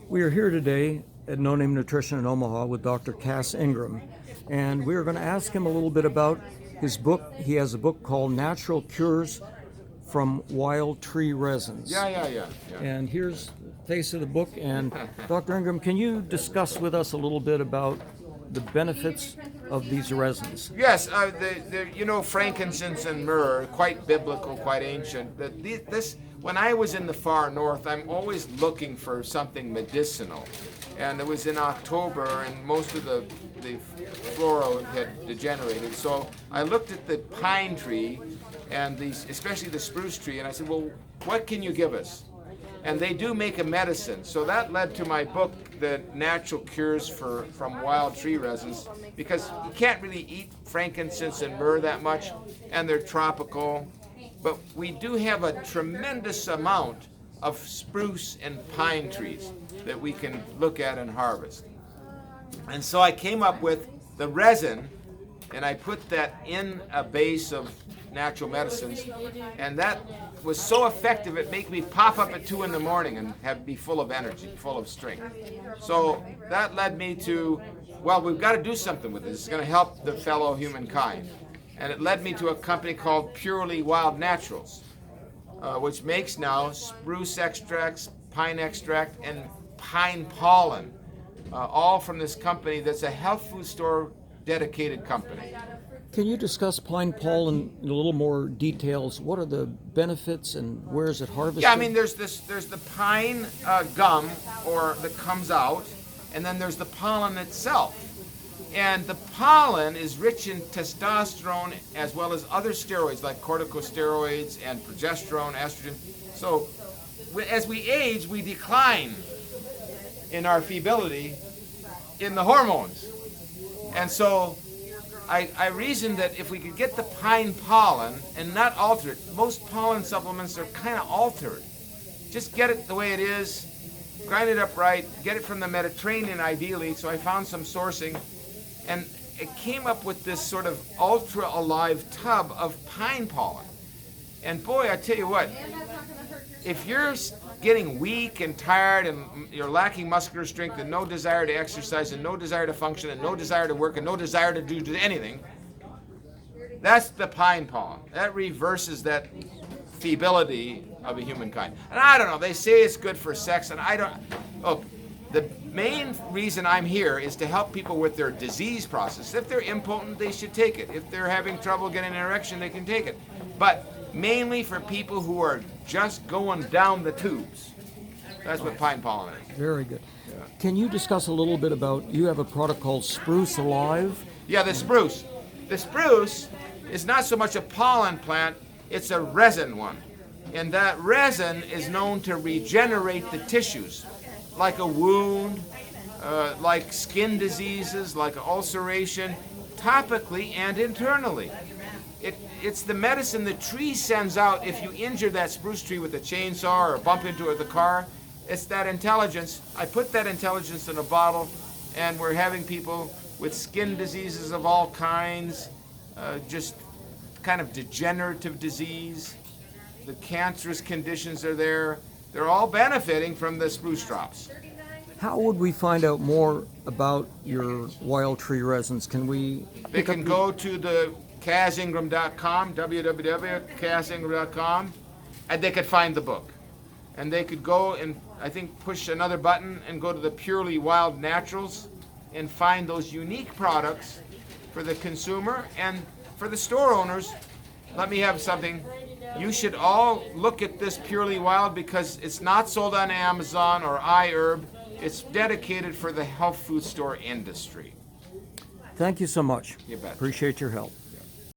We are here today at No Name Nutrition in Omaha with Dr. Cass Ingram, and we are going to ask him a little bit about his book. He has a book called Natural Cures from Wild Tree Resins. Yeah. And here's the face of the book. And Dr. Ingram, can you discuss with us a little bit about the benefits of these resins? Yes, frankincense and myrrh are quite biblical, quite ancient. When I was in the far north, I'm always looking for something medicinal. And it was in October, and most of the flora had degenerated. So I looked at the pine tree, and especially the spruce tree, and I said, well, what can you give us? And they do make a medicine. So that led to my book, The Natural Cures from Wild Tree Resins, because you can't really eat frankincense and myrrh that much, and they're tropical. But we do have a tremendous amount of spruce and pine trees that we can look at and harvest. And so I came up with the resin, and I put that in a base of natural medicines, and that was so effective it made me pop up at 2 in the morning and be full of energy, full of strength. So that led me to, well, we've got to do something with this. It's going to help the fellow humankind. And it led me to a company called Purely Wild Naturals, which makes now spruce extracts, pine extract, and pine pollen, all from this company that's a health food store dedicated company. Can you discuss pine pollen in a little more details? What are the benefits and where is it harvested? Yeah, I mean, there's the pine gum that comes out, and then there's the pollen itself. And the pollen is rich in testosterone as well as other steroids like corticosteroids and progesterone, estrogen. So as we age, we decline in our feebility in the hormones. And so I reasoned that if we could get the pine pollen and not alter it, most pollen supplements are kind of altered. Just get it the way it is, grind it up right, get it from the Mediterranean ideally. So I found some sourcing, and it came up with this sort of ultra alive tub of pine pollen. And boy, I tell you what, if you're getting weak and tired and you're lacking muscular strength and no desire to exercise and no desire to function and no desire to work and no desire to do anything, that's the pine pollen. That reverses that feebility of a humankind. And I don't know, they say it's good for sex, and I don't. Look, the main reason I'm here is to help people with their disease process. If they're impotent, they should take it. If they're having trouble getting an erection, they can take it. But mainly for people who are just going down the tubes. That's what pine pollen is. Very good. Yeah. Can you discuss a little bit about, you have a product called Spruce Alive? Yeah, the spruce. The spruce is not so much a pollen plant, it's a resin one. And that resin is known to regenerate the tissues, like a wound, like skin diseases, like ulceration, topically and internally. It's the medicine the tree sends out if you injure that spruce tree with a chainsaw or bump into it with a car. It's that intelligence. I put that intelligence in a bottle, and we're having people with skin diseases of all kinds, just kind of degenerative disease. The cancerous conditions are there. They're all benefiting from the spruce drops. How would we find out more about your wild tree resins? They can go to the CassIngram.com, www.CassIngram.com, and they could find the book. And they could go and, I think, push another button and go to the Purely Wild Naturals and find those unique products for the consumer and for the store owners. Let me have something. You should all look at this Purely Wild because it's not sold on Amazon or iHerb. It's dedicated for the health food store industry. Thank you so much. You bet. Appreciate your help.